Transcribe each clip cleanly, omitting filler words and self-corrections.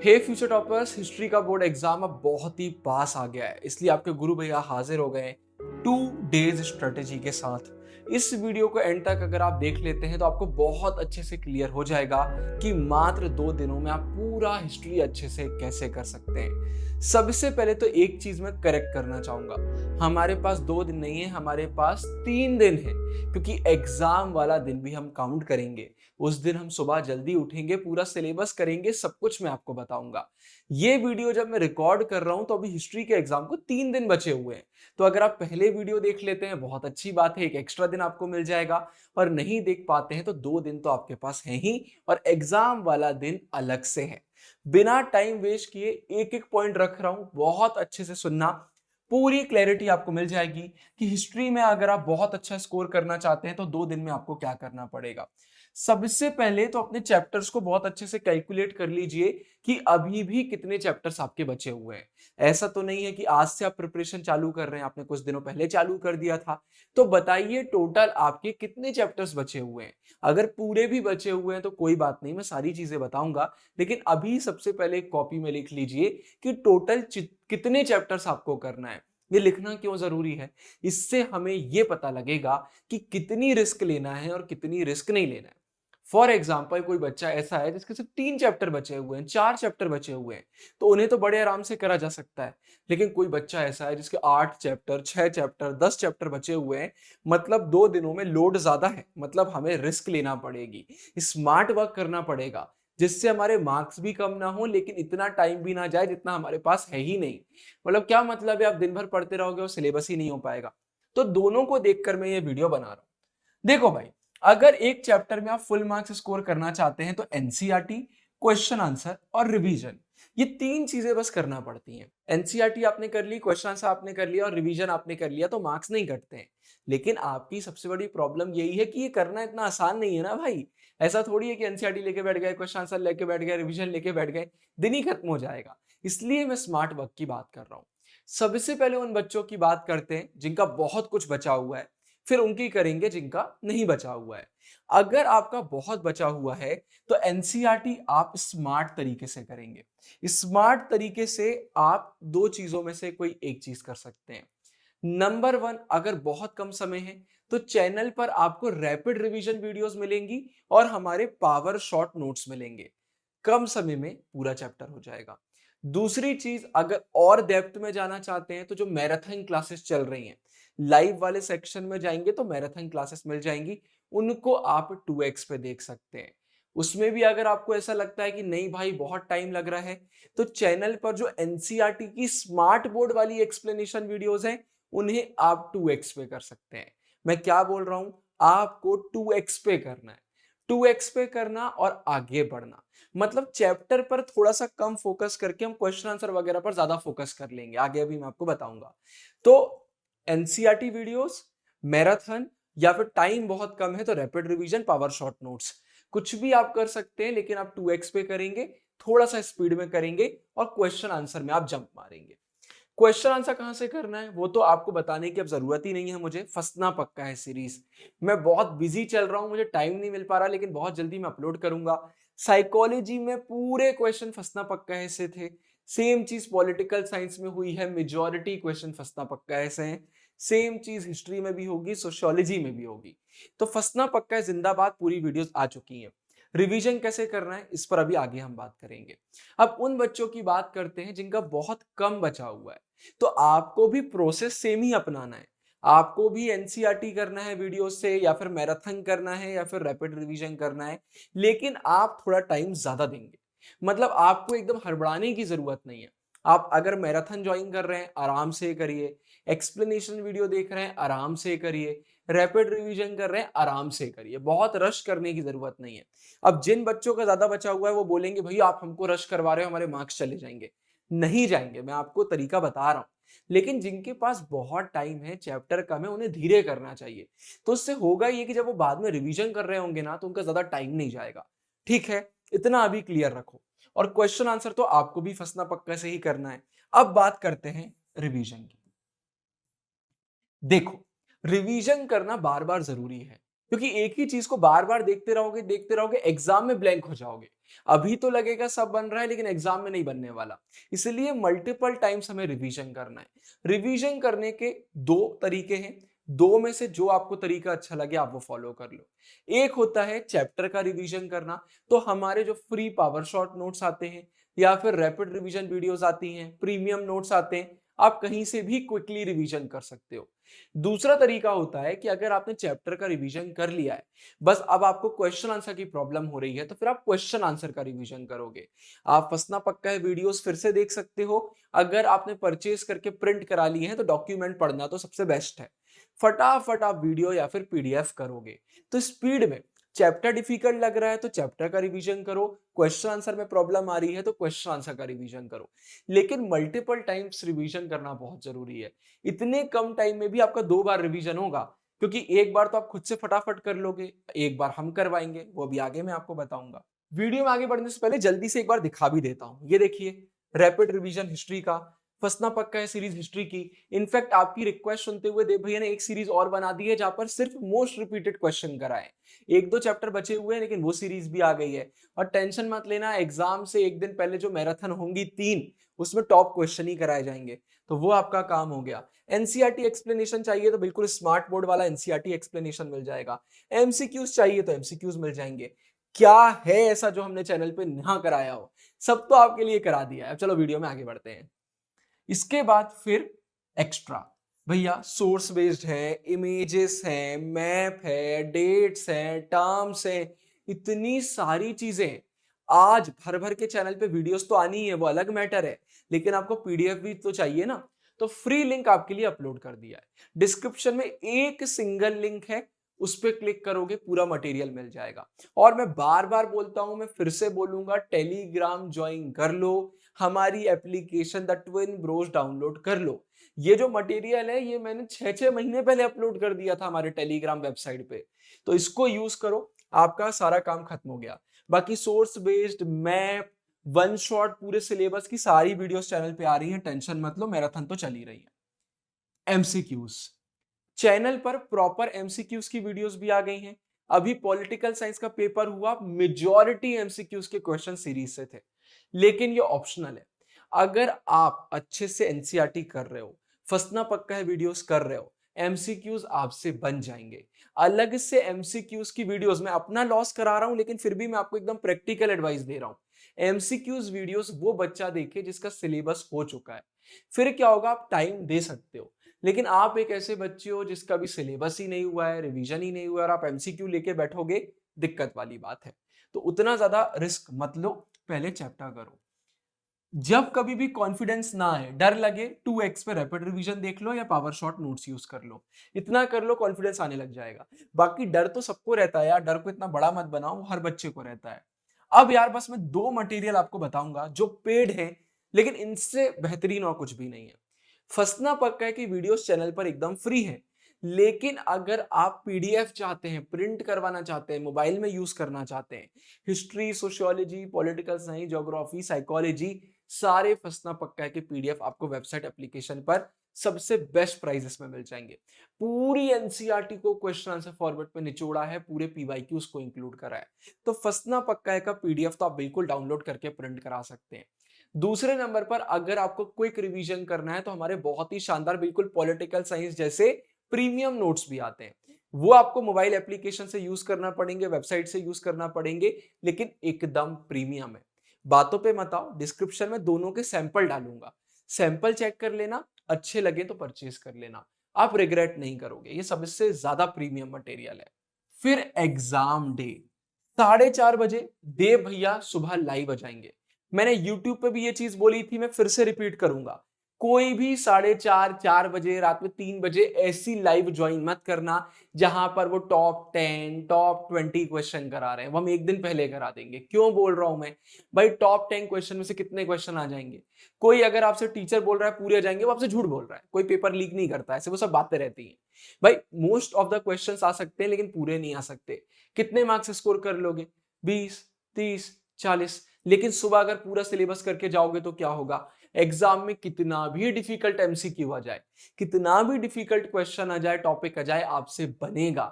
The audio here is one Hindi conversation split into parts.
हे फ्यूचर टॉपर्स, हिस्ट्री का बोर्ड एग्जाम अब बहुत ही पास आ गया है, इसलिए आपके गुरु भैया हाजिर हो गए 2 डेज स्ट्रेटेजी के साथ। इस वीडियो को एंड तक अगर आप देख लेते हैं तो आपको बहुत अच्छे से क्लियर हो जाएगा कि मात्र 2 दिनों में आप पूरा हिस्ट्री अच्छे से कैसे कर सकते हैं। सबसे पहले तो एक चीज मैं करेक्ट करना चाहूंगा, हमारे पास 2 दिन नहीं है, हमारे पास 3 दिन है, क्योंकि एग्जाम वाला दिन भी हम काउंट करेंगे। उस दिन हम सुबह जल्दी उठेंगे, पूरा सिलेबस करेंगे, सब कुछ मैं आपको बताऊंगा। ये वीडियो जब मैं रिकॉर्ड कर रहा हूं तो अभी हिस्ट्री के एग्जाम को 3 दिन बचे हुए हैं। तो अगर आप पहले वीडियो देख लेते हैं बहुत अच्छी बात है, एक एक्स्ट्रा दिन आपको मिल जाएगा। और नहीं देख पाते हैं तो 2 दिन तो आपके पास है ही, और एग्जाम वाला दिन अलग से है। बिना टाइम वेस्ट किए एक एक पॉइंट रख रहा हूं, बहुत अच्छे से सुनना। पूरी क्लैरिटी आपको मिल जाएगी कि हिस्ट्री में अगर आप बहुत अच्छा स्कोर करना चाहते हैं तो 2 दिन में आपको क्या करना पड़ेगा। सबसे पहले तो अपने चैप्टर्स को बहुत अच्छे से कैलकुलेट कर लीजिए कि अभी भी कितने चैप्टर्स आपके बचे हुए हैं। ऐसा तो नहीं है कि आज से आप प्रिपरेशन चालू कर रहे हैं, आपने कुछ दिनों पहले चालू कर दिया था। तो बताइए टोटल आपके कितने चैप्टर्स बचे हुए हैं। अगर पूरे भी बचे हुए हैं तो कोई बात नहीं, मैं सारी चीजें बताऊंगा, लेकिन अभी सबसे पहले एक कॉपी में लिख लीजिए कि टोटल कितने चैप्टर्स आपको करना है। ये लिखना क्यों जरूरी है? इससे हमें यह पता लगेगा कि कितनी रिस्क लेना है और कितनी रिस्क नहीं लेना है। फॉर एग्जाम्पल कोई बच्चा ऐसा है जिसके सिर्फ 3 चैप्टर बचे हुए हैं, 4 चैप्टर बचे हुए हैं, तो उन्हें तो बड़े आराम से करा जा सकता है। लेकिन कोई बच्चा ऐसा है जिसके 8 चैप्टर, 6 चैप्टर, 10 चैप्टर बचे हुए हैं, मतलब 2 दिनों में लोड ज्यादा है, मतलब हमें रिस्क लेना पड़ेगी, स्मार्ट वर्क करना पड़ेगा, जिससे हमारे मार्क्स भी कम ना हो लेकिन इतना टाइम भी ना जाए जितना हमारे पास है ही नहीं। मतलब क्या मतलब है, आप दिन भर पढ़ते रहोगे और सिलेबस ही नहीं हो पाएगा। तो दोनों को देखकर मैं ये वीडियो बना रहा हूं। देखो भाई, अगर एक चैप्टर में आप फुल मार्क्स स्कोर करना चाहते हैं तो एनसीईआरटी, क्वेश्चन आंसर और रिवीजन, ये 3 चीजें बस करना पड़ती हैं। एनसीईआरटी आपने कर ली, क्वेश्चन आंसर आपने कर लिया और रिवीजन आपने कर लिया तो मार्क्स नहीं कटते हैं। लेकिन आपकी सबसे बड़ी प्रॉब्लम यही है कि ये करना इतना आसान नहीं है ना भाई। ऐसा थोड़ी है कि एनसीईआरटी लेके बैठ गए, क्वेश्चन आंसर लेके बैठ गए, रिवीजन लेके बैठ गए, दिन ही खत्म हो जाएगा। इसलिए मैं स्मार्ट वर्क की बात कर रहा हूं। सबसे पहले उन बच्चों की बात करते हैं जिनका बहुत कुछ बचा हुआ है, फिर उनकी करेंगे जिनका नहीं बचा हुआ है। अगर आपका बहुत बचा हुआ है तो एनसीईआरटी आप स्मार्ट तरीके से करेंगे। स्मार्ट तरीके से आप 2 चीजों में से कोई एक चीज कर सकते हैं। नंबर 1, अगर बहुत कम समय है तो चैनल पर आपको रैपिड रिवीजन वीडियोस मिलेंगी और हमारे पावर शॉर्ट नोट्स मिलेंगे। कम समय में पूरा चैप्टर हो जाएगा। दूसरी चीज, अगर और डेप्थ में जाना चाहते हैं तो जो मैराथन क्लासेस चल रही हैं, लाइव वाले सेक्शन में जाएंगे तो मैराथन क्लासेस मिल जाएंगी, उनको आप 2x पे देख सकते हैं। उसमें भी अगर आपको ऐसा लगता है कि नहीं भाई बहुत टाइम लग रहा है, तो चैनल पर जो एनसीईआरटी की स्मार्ट बोर्ड वाली एक्सप्लेनेशन वीडियोस हैं, उन्हें आप 2x पे कर सकते हैं। मैं क्या बोल रहा हूं, आपको 2x पे करना है। 2x पे करना और आगे बढ़ना, मतलब चैप्टर पर थोड़ा सा कम फोकस करके हम क्वेश्चन आंसर वगैरह पर ज्यादा फोकस कर लेंगे, आगे अभी मैं आपको बताऊंगा। तो एनसीईआरटी वीडियोस, मैराथन, या फिर टाइम बहुत कम है तो rapid revision, power short notes, कुछ भी आप कर सकते हैं, लेकिन आप 2x पे करेंगे, थोड़ा सा स्पीड में करेंगे और क्वेश्चन आंसर में आप जंप मारेंगे। क्वेश्चन आंसर कहां से करना है वो तो आपको बताने की अब जरूरत ही नहीं है मुझे, फंसना पक्का है सीरीज। मैं बहुत बिजी चल रहा हूं, मुझे टाइम नहीं मिल पा रहा, लेकिन बहुत जल्दी मैं अपलोड करूंगा। साइकोलॉजी में पूरे क्वेश्चन फंसना पक्का है से थे। सेम चीज पॉलिटिकल साइंस में हुई है, मेजॉरिटी क्वेश्चन फंसना पक्का ऐसे हैं। सेम चीज हिस्ट्री में भी होगी, सोशियोलॉजी में भी होगी। तो फंसना पक्का है जिंदाबाद, पूरी वीडियोस आ चुकी हैं। रिवीजन कैसे करना है इस पर अभी आगे हम बात करेंगे। अब उन बच्चों की बात करते हैं जिनका बहुत कम बचा हुआ है, तो आपको भी प्रोसेस सेम ही अपनाना है। आपको भी एनसीईआरटी करना है वीडियो से, या फिर मैराथन करना है, या फिर रैपिड रिवीजन करना है, लेकिन आप थोड़ा टाइम ज्यादा देंगे। मतलब आपको एकदम हड़बड़ाने की जरूरत नहीं है। आप अगर मैराथन ज्वाइन कर रहे हैं आराम से करिए, एक्सप्लेनेशन वीडियो देख रहे हैं आराम से करिए, रैपिड रिवीजन कर रहे हैं आराम से करिए, बहुत रश करने की जरूरत नहीं है। अब जिन बच्चों का ज्यादा बचा हुआ है वो बोलेंगे भैया आप हमको रश करवा रहे हो, हमारे मार्क्स चले जाएंगे। नहीं जाएंगे, मैं आपको तरीका बता रहा हूं। लेकिन जिनके पास बहुत टाइम है, चैप्टर कम है, उन्हें धीरे करना चाहिए। तो उससे होगा ये कि जब वो बाद में रिवीजन कर रहे होंगे ना तो उनका ज्यादा टाइम नहीं जाएगा। ठीक है, इतना अभी क्लियर रखो। और क्वेश्चन आंसर तो आपको भी फंसना पक्का से ही करना है। अब बात करते हैं रिवीजन की। देखो, रिवीजन करना बार बार जरूरी है, क्योंकि एक ही चीज को बार बार देखते रहोगे एग्जाम में ब्लैंक हो जाओगे। अभी तो लगेगा सब बन रहा है लेकिन एग्जाम में नहीं बनने वाला। इसलिए मल्टीपल टाइम्स हमें रिवीजन करना है। रिवीजन करने के दो तरीके हैं, दो में से जो आपको तरीका अच्छा लगे आप वो फॉलो कर लो। एक होता है चैप्टर का रिवीजन करना, तो हमारे जो फ्री पावर शॉट नोट्स आते हैं या फिर रैपिड रिवीजन वीडियोस आती हैं, प्रीमियम नोट्स आते हैं, आप कहीं से भी क्विकली रिवीजन कर सकते हो। दूसरा तरीका होता है कि अगर आपने चैप्टर का रिवीजन कर लिया है, बस अब आपको क्वेश्चन आंसर की प्रॉब्लम हो रही है, तो फिर आप क्वेश्चन आंसर का रिवीजन करोगे। आप फंसना पक्का है वीडियोस फिर से देख सकते हो। अगर आपने परचेज करके प्रिंट करा लिए हैं तो डॉक्यूमेंट पढ़ना तो सबसे बेस्ट है। फटाफट आप वीडियो या फिर पीडीएफ करोगे। तो स्पीड में चैप्टर डिफिकल्ट लग रहा है तो चैप्टर का रिवीजन करो, क्वेश्चन आंसर में प्रॉब्लम आ रही है तो क्वेश्चन आंसर का रिवीजन करो। लेकिन मल्टीपल टाइम्स रिवीजन करना बहुत जरूरी है। इतने कम टाइम में भी आपका 2 बार रिवीजन होगा, क्योंकि एक बार तो आप खुद से फटाफट कर लोगे, एक बार हम करवाएंगे, वो भी आगे मैं आपको बताऊंगा। वीडियो में आगे बढ़ने से पहले जल्दी से एक बार दिखा भी देता हूं। ये देखिए, रैपिड रिवीजन हिस्ट्री का, फंसना पक्का है सीरीज हिस्ट्री की। इनफैक्ट आपकी रिक्वेस्ट सुनते हुए देव भैया ने एक सीरीज और बना दी है जहां पर सिर्फ मोस्ट रिपीटेड क्वेश्चन कराए। एक दो चैप्टर बचे हुए हैं लेकिन वो सीरीज भी आ गई है। और टेंशन मत लेना, एग्जाम से एक दिन पहले जो मैराथन होंगी 3, उसमें टॉप क्वेश्चन ही कराए जाएंगे, तो वो आपका काम हो गया। एनसीईआरटी एक्सप्लेनेशन चाहिए तो बिल्कुल स्मार्ट बोर्ड वाला एनसीईआरटी एक्सप्लेनेशन मिल जाएगा। एमसीक्यूज चाहिए तो एमसीक्यूज मिल जाएंगे। क्या है ऐसा जो हमने चैनल पे ना कराया हो? सब तो आपके लिए करा दिया है। अब चलो वीडियो में आगे बढ़ते हैं। इसके बाद फिर एक्स्ट्रा, भैया सोर्स बेस्ड है, इमेजेस है, मैप है, डेट्स है, टर्म्स है, इतनी सारी चीजें। आज भर भर के चैनल पे वीडियोस तो आनी है, वो अलग मैटर है, लेकिन आपको पीडीएफ भी तो चाहिए ना। तो फ्री लिंक आपके लिए अपलोड कर दिया है। डिस्क्रिप्शन में एक सिंगल लिंक है, उस पर क्लिक करोगे पूरा मटेरियल मिल जाएगा। और मैं बार बार बोलता हूं, मैं फिर से बोलूंगा, टेलीग्राम ज्वाइन कर लो, हमारी application the twin Bros download कर लो। ये जो मटेरियल है ये मैंने 6-6 महीने पहले अपलोड कर दिया था हमारे टेलीग्राम वेबसाइट पे, तो इसको यूज करो, आपका सारा काम खत्म हो गया। बाकी source based, map, one shot, पूरे सिलेबस की सारी वीडियोस चैनल पे आ रही हैं, टेंशन मत लो, मैराथन तो चल ही रही है। एमसीक्यूज, चैनल पर प्रॉपर एमसीक्यूज की वीडियोस भी आ गई हैं। अभी पॉलिटिकल साइंस का पेपर हुआ, मेजॉरिटी एमसीक्यूज के क्वेश्चन सीरीज से थे, लेकिन ये ऑप्शनल है। अगर आप अच्छे से एनसीईआरटी कर रहे हो, फंसना पक्का है वीडियोस कर रहे हो, एमसीक्यूज आपसे बन जाएंगे। अलग से एमसीक्यूज की वीडियोस, मैं अपना लॉस करा रहा हूं लेकिन फिर भी मैं आपको एकदम प्रैक्टिकल एडवाइस दे रहा हूं। एमसीक्यूज वीडियोस वो बच्चा देखे जिसका सिलेबस हो चुका है। फिर क्या होगा, आप टाइम दे सकते हो। लेकिन आप एक ऐसे बच्चे हो जिसका भी सिलेबस ही नहीं हुआ है, रिवीजन ही नहीं हुआ है, और आप एमसीक्यू लेके बैठोगे, दिक्कत वाली बात है। तो उतना ज्यादा रिस्क मत लो, पहले चैप्टर करो। जब कभी भी कॉन्फिडेंस ना आए, डर लगे, 2x पे रैपिड रिवीजन देख लो या पावर शॉट नोट्स यूज कर लो। इतना कर लो, कॉन्फिडेंस आने लग जाएगा। बाकी डर तो सबको रहता है यार, डर को इतना बड़ा मत बनाओ, हर बच्चे को रहता है। अब यार बस मैं 2 मटेरियल आपको बताऊंगा जो पेड है, लेकिन इनसे बेहतरीन और कुछ भी नहीं है। फंसना पक्का है कि वीडियोस चैनल पर एकदम फ्री है, लेकिन अगर आप पीडीएफ चाहते हैं, प्रिंट करवाना चाहते हैं, मोबाइल में यूज करना चाहते हैं, history, sociology, political science, geography, psychology, सारे फंसना पक्का है कि पीडीएफ आपको वेबसाइट एप्लीकेशन पर सबसे बेस्ट प्राइसेस में मिल जाएंगे। पूरी एनसीईआरटी को क्वेश्चन आंसर फॉर्मेट में निचोड़ा है, पूरे पीवाईक्यूज को इंक्लूड करा है। तो फंसना पक्का है का पीडीएफ तो आप बिल्कुल डाउनलोड करके प्रिंट करा सकते हैं। दूसरे नंबर पर अगर आपको क्विक रिवीजन करना है तो हमारे बहुत ही शानदार, बिल्कुल पॉलिटिकल साइंस जैसे प्रीमियम नोट्स भी आते हैं। वो आपको मोबाइल एप्लीकेशन से यूज करना पड़ेंगे, वेबसाइट से यूज करना पड़ेंगे, लेकिन एकदम प्रीमियम है। बातों पे मत आओ, डिस्क्रिप्शन में दोनों के सैंपल डालूंगा, सैंपल चेक कर लेना, अच्छे लगे तो परचेज कर लेना, आप रिग्रेट नहीं करोगे। ये सबसे ज्यादा प्रीमियम मटेरियल है। फिर एग्जाम डे 4:30 बजे देव भैया सुबह लाइव आ जाएंगे। मैंने यूट्यूब पे भी ये चीज बोली थी, मैं फिर से रिपीट करूंगा, कोई भी 4:30 4 बजे, रात में 3 बजे ऐसी लाइव ज्वाइन मत करना जहां पर वो टॉप 10 टॉप 20 क्वेश्चन करा रहे हैं। वो हम एक दिन पहले करा देंगे। क्यों बोल रहा हूं मैं भाई, टॉप 10 क्वेश्चन में से कितने क्वेश्चन आ जाएंगे? कोई अगर आपसे टीचर बोल रहा है पूरे आ जाएंगे, वो आपसे झूठ बोल रहा है। कोई पेपर लीक नहीं करता, ऐसे वो सब बातें रहती हैं। भाई मोस्ट ऑफ द क्वेश्चन आ सकते हैं लेकिन पूरे नहीं आ सकते। कितने मार्क्स स्कोर कर लोगे? 20, 30, 40। लेकिन सुबह अगर पूरा सिलेबस करके जाओगे तो क्या होगा, एग्जाम में कितना भी डिफिकल्ट एमसीक्यू आ जाए, कितना भी डिफिकल्ट क्वेश्चन आ जाए, टॉपिक आ जाए, आपसे बनेगा।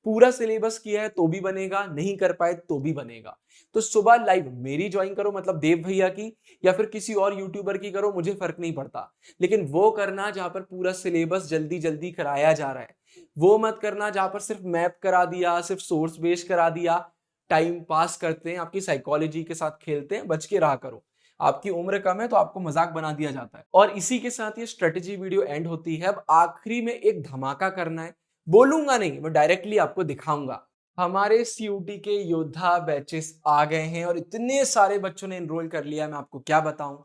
पूरा सिलेबस किया है तो भी बनेगा, नहीं कर पाए तो भी बनेगा। तो सुबह लाइव मेरी ज्वाइन करो, मतलब देव भैया की, या फिर किसी और यूट्यूबर की करो, मुझे फर्क नहीं पड़ता, लेकिन वो करना जहां पर पूरा सिलेबस जल्दी जल्दी कराया जा रहा है। वो मत करना जहां पर सिर्फ मैप करा दिया, सिर्फ सोर्स बेस करा दिया, टाइम पास करते हैं, आपकी साइकोलॉजी के साथ खेलते हैं, बच के रहा करो। आपकी उम्र कम है तो आपको मजाक बना दिया जाता है। और इसी के साथ ये स्ट्रेटेजी वीडियो एंड होती है। अब आखिरी में एक धमाका करना है, बोलूंगा नहीं, मैं डायरेक्टली आपको दिखाऊंगा। हमारे सीयूटी के योद्धा बैचेस आ गए हैं और इतने सारे बच्चों ने एनरोल कर लिया, मैं आपको क्या बताऊं।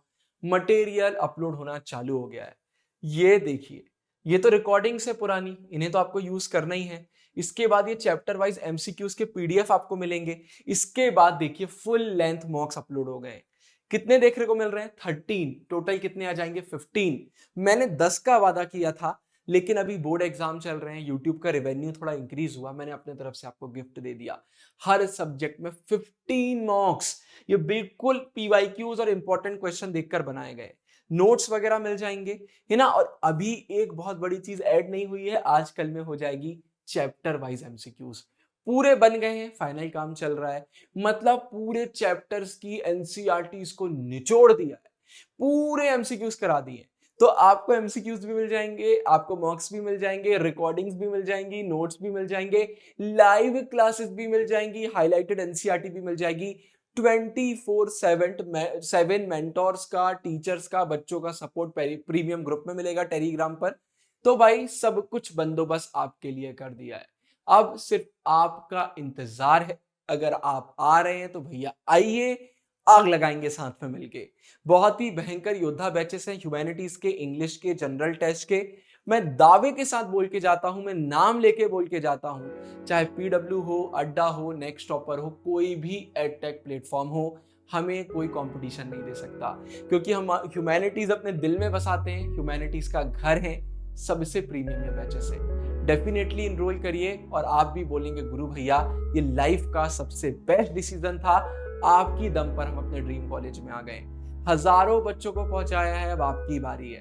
मटेरियल अपलोड होना चालू हो गया है। ये देखिए, ये तो रिकॉर्डिंग्स है पुरानी, इन्हें तो आपको यूज करना ही है। इसके बाद ये चैप्टर वाइज एमसीक्यूज के पीडीएफ आपको मिलेंगे। इसके बाद देखिए फुल लेंथ मॉक्स अपलोड हो गए। कितने देखने को मिल रहे हैं? 13। टोटल कितने आ जाएंगे? 15। मैंने 10 का वादा किया था, लेकिन अभी बोर्ड एग्जाम चल रहे हैं, यूट्यूब का रेवेन्यू थोड़ा इंक्रीज हुआ, मैंने अपने तरफ से आपको गिफ्ट दे दिया। हर सब्जेक्ट में 15 मार्क्स। ये बिल्कुल पीवाईक्यूज और इंपॉर्टेंट क्वेश्चन देखकर बनाए गए। नोट्स वगैरह मिल जाएंगे, है ना। और अभी एक बहुत बड़ी चीज ऐड नहीं हुई है, आजकल में हो जाएगी चैप्टर वाइज एमसीक्यूज। पूरे बन गए हैं, फाइनल काम चल रहा है। मतलब पूरे चैप्टर्स की एनसीईआरटीज को निचोड़ दिया है, पूरे एमसीक्यूज करा दिए। तो आपको एमसीक्यूज भी मिल जाएंगे, आपको मॉक्स भी मिल जाएंगे, रिकॉर्डिंग्स भी मिल जाएंगी, नोट्स भी मिल जाएंगे, लाइव क्लासेस भी मिल जाएंगी, हाईलाइटेड एनसीईआरटी भी मिल जाएगी। 24/7 मेंटोर्स का, टीचर्स का, बच्चों का सपोर्ट प्रीमियम ग्रुप में मिलेगा टेलीग्राम पर। तो भाई सब कुछ बंदोबस्त आपके लिए कर दिया है। अब सिर्फ आपका इंतजार है। अगर आप आ रहे हैं तो भैया आइए, आग लगाएंगे साथ में मिलके। बहुत ही भयंकर योद्धा बैचेस हैं, ह्यूमैनिटीज के, इंग्लिश के, जनरल टेस्ट के। मैं दावे के साथ बोल के जाता हूं, मैं नाम लेके बोल के जाता हूं, चाहे पीडब्ल्यू हो, अड्डा हो, नेक्स्ट टॉपर हो, कोई भी एडटेक प्लेटफॉर्म हो, हमें कोई कंपटीशन नहीं दे सकता। क्योंकि हम ह्यूमैनिटीज अपने दिल में बसाते हैं, ह्यूमैनिटीज का घर है, सबसे प्रीमियम ये बैचेस है। डेफिनेटली इनरोल करिए और आप भी बोलेंगे गुरु भैया ये लाइफ का सबसे बेस्ट डिसीजन था, आपकी दम पर हम अपने ड्रीम कॉलेज में आ गए। हजारों बच्चों को पहुंचाया है, अब आपकी बारी है।